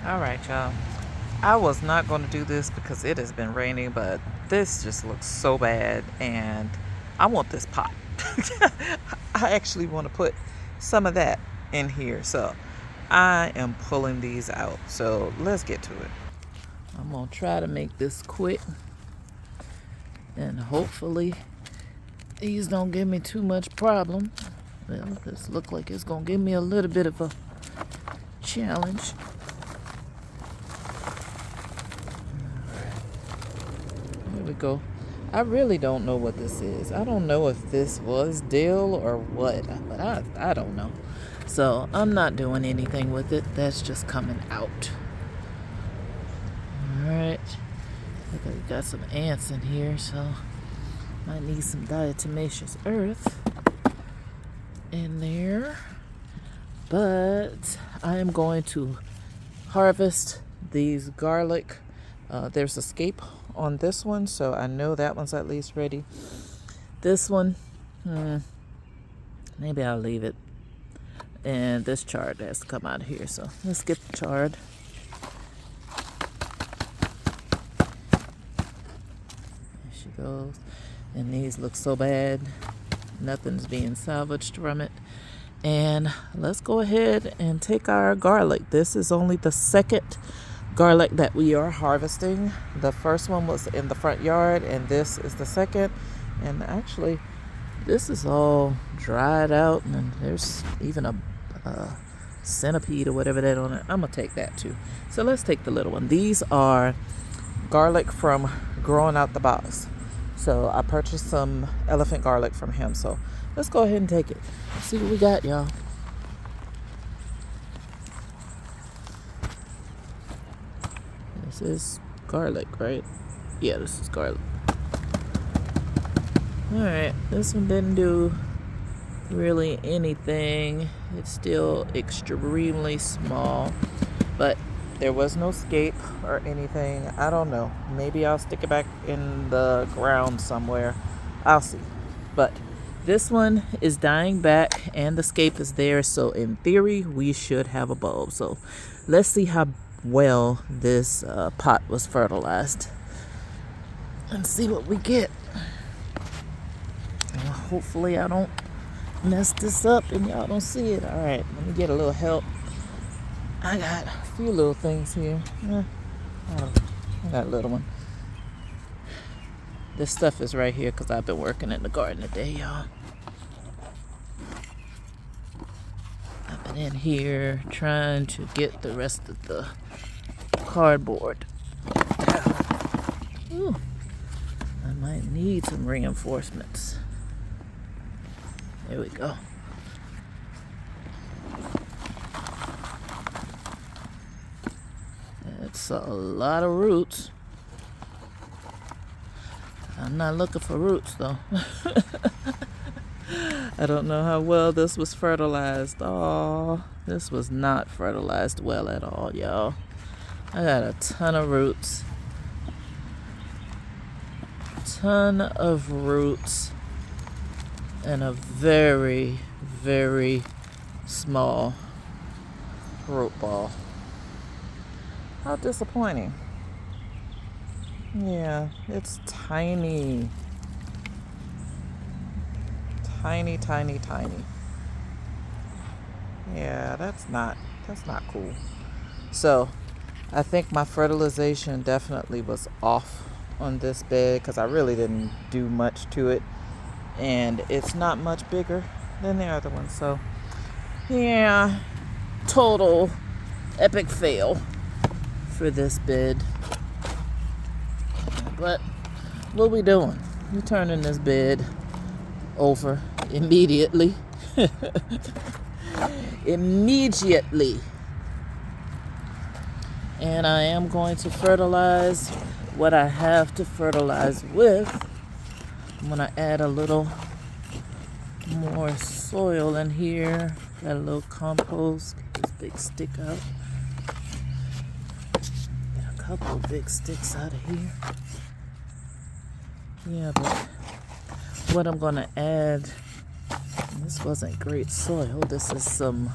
All right, y'all. I was not going to do this because it has been raining, but this just looks so bad, and I want this pot. I actually want to put some of that in here, so I am pulling these out. So let's get to it. I'm going to try to make this quick, and hopefully these don't give me too much problem. Well, this looks like it's going to give me a little bit of a challenge. Here we go. I really don't know what this is. I don't know if this was dill or what, but I don't know. So I'm not doing anything with it. That's just coming out. Alright. Look, we got some ants in here, so might need some diatomaceous earth in there. But I am going to harvest these garlic. There's a scape on this one, so I know that one's at least ready. This one, maybe I'll leave it. And this chard has to come out of here, so let's get the chard. There she goes. And these look so bad. Nothing's being salvaged from it. And let's go ahead and take our garlic. This is only the second garlic that we are harvesting. The first one was in the front yard, and this is the second. And actually, this is all dried out, and there's even a centipede or whatever that on it. I'm gonna take that too. So let's take the little one. These are garlic from growing out the box. So I purchased some elephant garlic from him. So let's go ahead and take it. Let's see what we got, y'all. This is garlic, right? Yeah, this is garlic. Alright, this one didn't do really anything. It's still extremely small, but there was no scape or anything. I don't know. Maybe I'll stick it back in the ground somewhere. I'll see. But this one is dying back and the scape is there, so in theory we should have a bulb. So let's see how well this pot was fertilized and see what we get. And hopefully I don't mess this up and y'all don't see it. All right, let me get a little help. I got a few little things here. I got a little one. This stuff is right here because I've been working in the garden today, y'all. I've been in here trying to get the rest of the cardboard out. Ooh, I might need some reinforcements. There we go. That's a lot of roots. I'm not looking for roots though. I don't know how well this was fertilized. Oh, this was not fertilized well at all, y'all. I got a ton of roots. Ton of roots. And a very, very small root ball. How disappointing. Yeah, it's tiny. Tiny, tiny, tiny. Yeah, that's not cool. So, I think my fertilization definitely was off on this bed because I really didn't do much to it. And it's not much bigger than the other one. So, yeah, total epic fail for this bed. But what we doing? We're turning this bed over immediately. Immediately. And I am going to fertilize what I have to fertilize with. I'm going to add a little more soil in here. Got a little compost. Get this big stick out. Get a couple of big sticks out of here. Yeah, but what I'm going to add, this wasn't great soil. This is some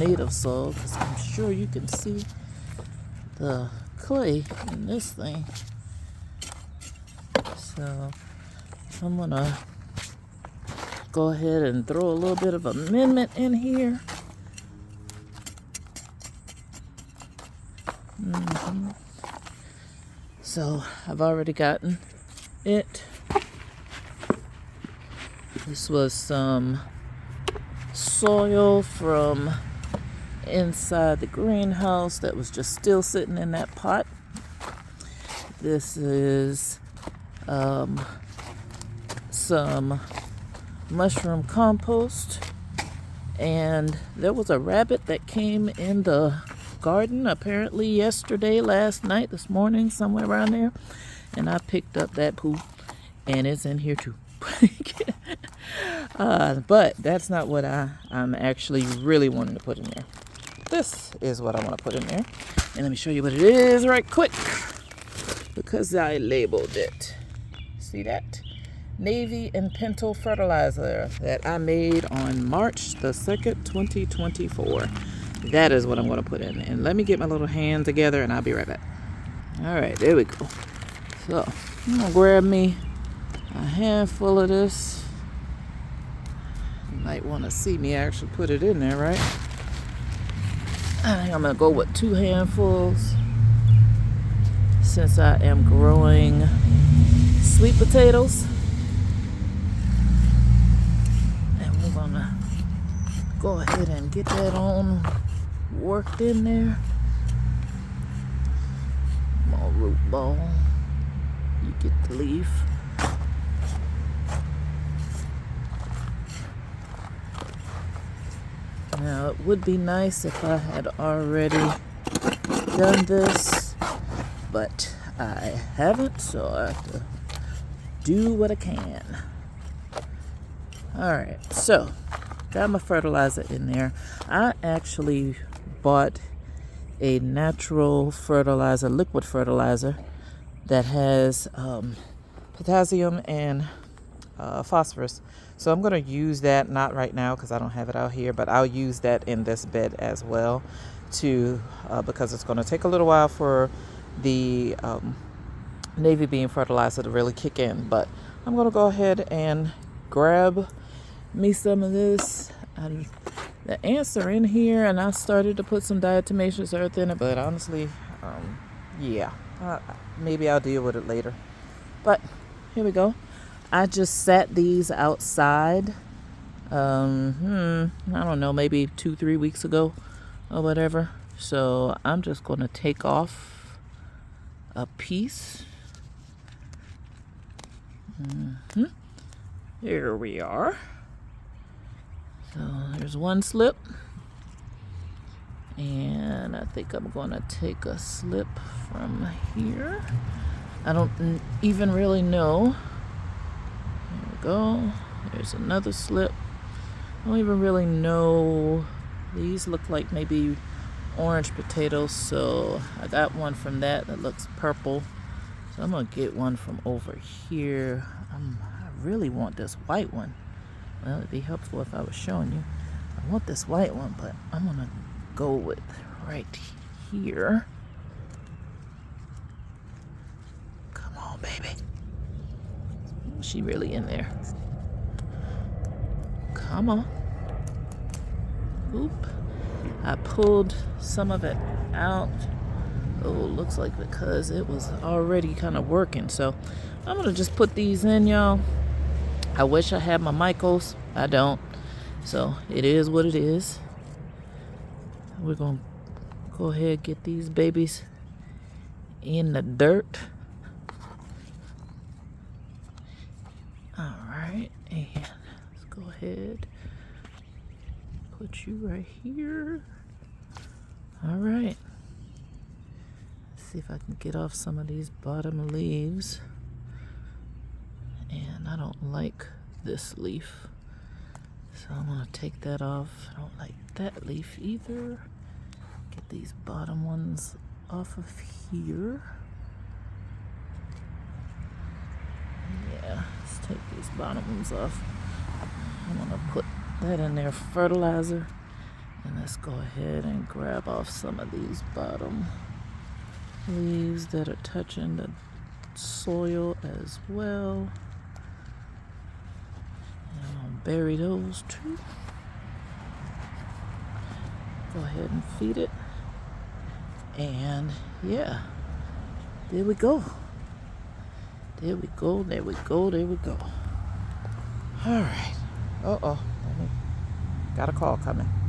native soil because I'm sure you can see the clay in this thing. So I'm gonna go ahead and throw a little bit of amendment in here. So I've already gotten it. This was some soil from inside the greenhouse that was just still sitting in that pot. This is some mushroom compost, and there was a rabbit that came in the garden apparently yesterday, last night, this morning, somewhere around there, and I picked up that poop, and it's in here too. But that's not what I'm actually really wanting to put in there. This is what I want to put in there, and let me show you what it is right quick, because I labeled it. See that? Navy and Pinto fertilizer that I made on March the 2nd, 2024. That is what I'm going to put in. And let me get my little hand together and I'll be right back. All right, there we go. So I'm going to grab me a handful of this. You might want to see me actually put it in there, right? I think I'm going to go with 2 handfuls since I am growing sweet potatoes. And we're going to go ahead and get that on worked in there. Small root ball. You get the leaf. Now it would be nice if I had already done this, but I haven't, so I have to do what I can. Alright, so got my fertilizer in there. I actually bought a natural fertilizer, liquid fertilizer, that has potassium and phosphorus. So I'm going to use that, not right now because I don't have it out here, but I'll use that in this bed as well because it's going to take a little while for the navy bean fertilizer to really kick in. But I'm going to go ahead and grab me some of this. The ants are in here, and I started to put some diatomaceous earth in it, but honestly, maybe I'll deal with it later. But here we go. I just sat these outside, I don't know, maybe 2-3 weeks ago or whatever. So I'm just going to take off a piece. Here we are. So there's one slip, and I think I'm going to take a slip from here. I don't even really know. There we go. There's another slip. I don't even really know. These look like maybe orange potatoes, so I got one from that looks purple. So I'm going to get one from over here. I really want this white one. Well, it'd be helpful if I was showing you. I want this white one, but I'm going to go with right here. Come on, baby. Is she really in there? Come on. Oop. I pulled some of it out. Oh, looks like because it was already kind of working. So I'm going to just put these in, y'all. I wish I had my Michaels. I don't. So it is what it is. We're going to go ahead and get these babies in the dirt. All right. And let's go ahead. Put you right here. All right. Let's see if I can get off some of these bottom leaves. And I don't like this leaf, so I'm going to take that off. I don't like that leaf either. Get these bottom ones off of here. Yeah, let's take these bottom ones off. I'm going to put that in there, fertilizer, and let's go ahead and grab off some of these bottom leaves that are touching the soil as well. And I'm gonna bury those too. Go ahead and feed it. And yeah, there we go. There we go, there we go, there we go. All right. Uh-oh. Got a call coming.